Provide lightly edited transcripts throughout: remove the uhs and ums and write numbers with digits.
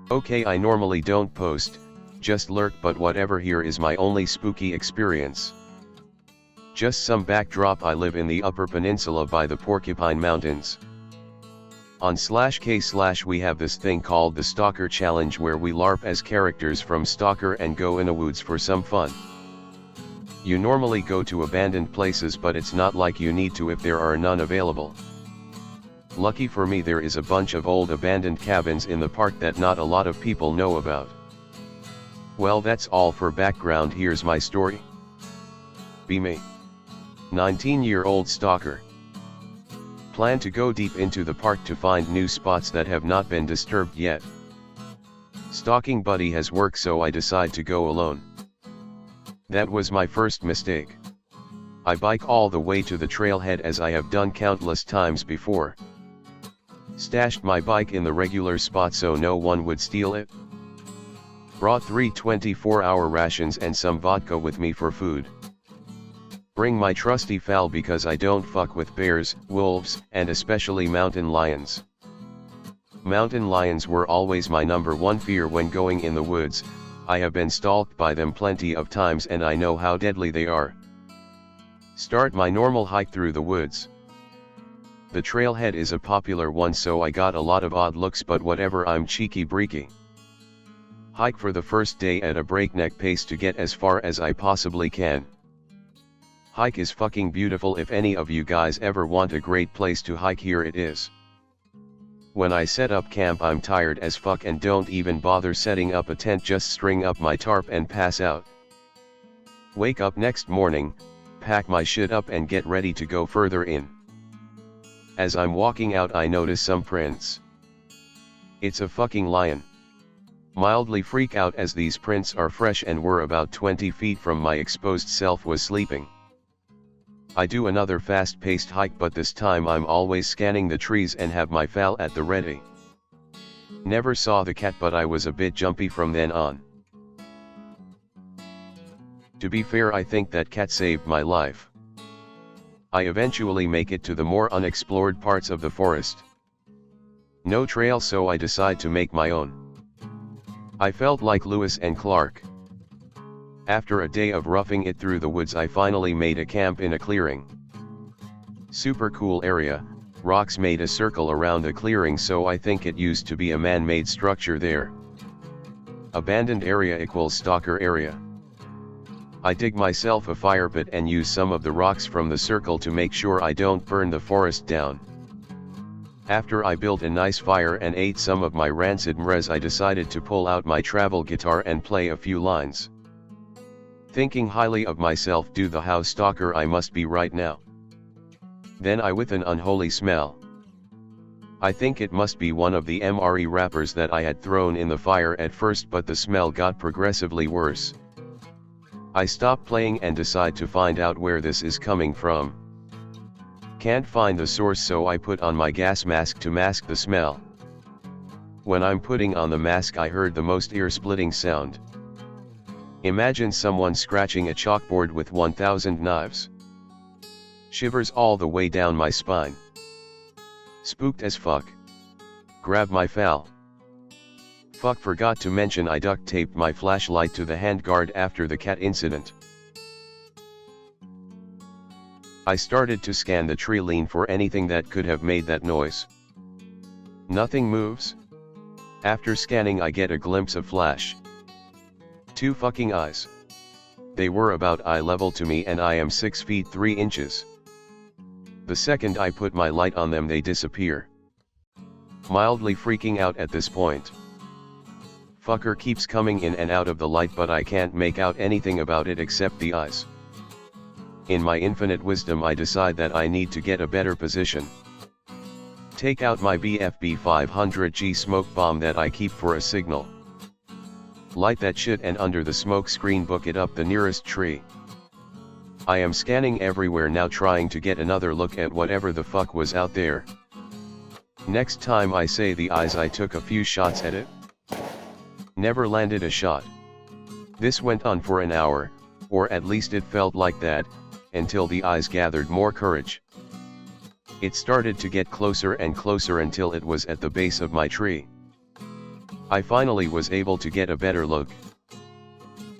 Okay, I normally don't post, just lurk, but whatever, here is my only spooky experience. Just some backdrop: I live in the Upper Peninsula by the Porcupine Mountains. On /K/ we have this thing called the Stalker Challenge, where we LARP as characters from Stalker and go in the woods for some fun. You normally go to abandoned places, but it's not like you need to if there are none available. Lucky for me, there is a bunch of old abandoned cabins in the park that not a lot of people know about. Well, that's all for background. Here's my story. Be me. 19-year-old stalker. Plan to go deep into the park to find new spots that have not been disturbed yet. Stalking buddy has work, so I decide to go alone. That was my first mistake. I bike all the way to the trailhead, as I have done countless times before. Stashed my bike in the regular spot so no one would steal it. Brought 3 24-hour rations and some vodka with me for food. Bring my trusty FAL because I don't fuck with bears, wolves, and especially mountain lions. Mountain lions were always my #1 fear when going in the woods. I have been stalked by them plenty of times and I know how deadly they are. Start my normal hike through the woods. The trailhead is a popular one, so I got a lot of odd looks, but whatever, I'm cheeky breeky. Hike for the first day at a breakneck pace to get as far as I possibly can. Hike is fucking beautiful. If any of you guys ever want a great place to hike, here it is. When I set up camp, I'm tired as fuck and don't even bother setting up a tent, just string up my tarp and pass out. Wake up next morning, pack my shit up and get ready to go further in. As I'm walking out, I notice some prints. It's a fucking lion. Mildly freak out as these prints are fresh and were about 20 feet from my exposed self was sleeping. I do another fast-paced hike, but this time I'm always scanning the trees and have my FAL at the ready. Never saw the cat, but I was a bit jumpy from then on. To be fair, I think that cat saved my life. I eventually make it to the more unexplored parts of the forest. No trail, so I decide to make my own. I felt like Lewis and Clark. After a day of roughing it through the woods, I finally made a camp in a clearing. Super cool area. Rocks made a circle around the clearing, so I think it used to be a man-made structure there. Abandoned area equals stalker area. I dig myself a fire pit and use some of the rocks from the circle to make sure I don't burn the forest down. After I built a nice fire and ate some of my rancid mrez, I decided to pull out my travel guitar and play a few lines. Thinking highly of myself, do the how stalker I must be right now. Then I, with an unholy smell. I think it must be one of the MRE wrappers that I had thrown in the fire at first, but the smell got progressively worse. I stop playing and decide to find out where this is coming from. Can't find the source, so I put on my gas mask to mask the smell. When I'm putting on the mask, I heard the most ear-splitting sound. Imagine someone scratching a chalkboard with 1,000 knives. Shivers all the way down my spine. Spooked as fuck. Grab my FAL. Fuck, forgot to mention I duct taped my flashlight to the handguard after the cat incident. I started to scan the tree line for anything that could have made that noise. Nothing moves. After scanning, I get a glimpse of flash. 2 fucking eyes. They were about eye level to me and I am 6 feet 3 inches. The second I put my light on them, they disappear. Mildly freaking out at this point. Fucker keeps coming in and out of the light, but I can't make out anything about it except the eyes. In my infinite wisdom, I decide that I need to get a better position. Take out my BFB 500G smoke bomb that I keep for a signal. Light that shit and under the smoke screen book it up the nearest tree. I am scanning everywhere now, trying to get another look at whatever the fuck was out there. Next time I say the eyes, I took a few shots at it. Never landed a shot. This went on for an hour, or at least it felt like that, until the eyes gathered more courage. It started to get closer and closer until it was at the base of my tree. I finally was able to get a better look.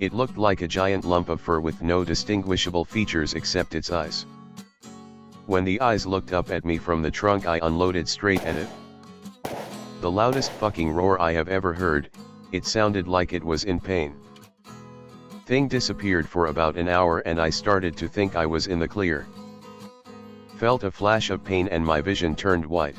It looked like a giant lump of fur with no distinguishable features except its eyes. When the eyes looked up at me from the trunk, I unloaded straight at it. The loudest fucking roar I have ever heard. It sounded like it was in pain. Thing disappeared for about an hour and I started to think I was in the clear. Felt a flash of pain and my vision turned white.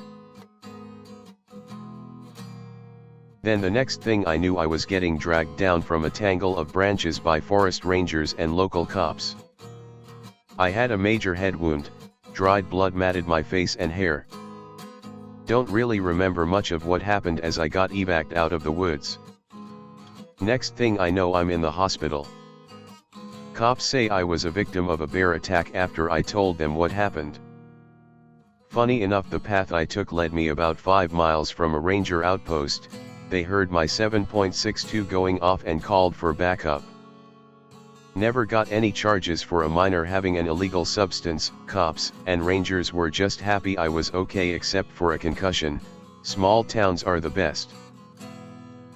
Then the next thing I knew, I was getting dragged down from a tangle of branches by forest rangers and local cops. I had a major head wound, dried blood matted my face and hair. Don't really remember much of what happened as I got evac'd out of the woods. Next thing I know, I'm in the hospital. Cops say I was a victim of a bear attack after I told them what happened. Funny enough, the path I took led me about 5 miles from a ranger outpost. They heard my 7.62 going off and called for backup. Never got any charges for a minor having an illegal substance. Cops and rangers were just happy I was okay except for a concussion. Small towns are the best.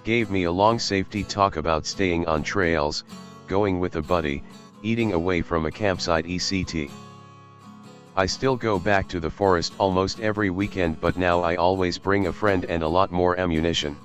Gave me a long safety talk about staying on trails, going with a buddy, eating away from a campsite etc. I still go back to the forest almost every weekend, but now I always bring a friend and a lot more ammunition.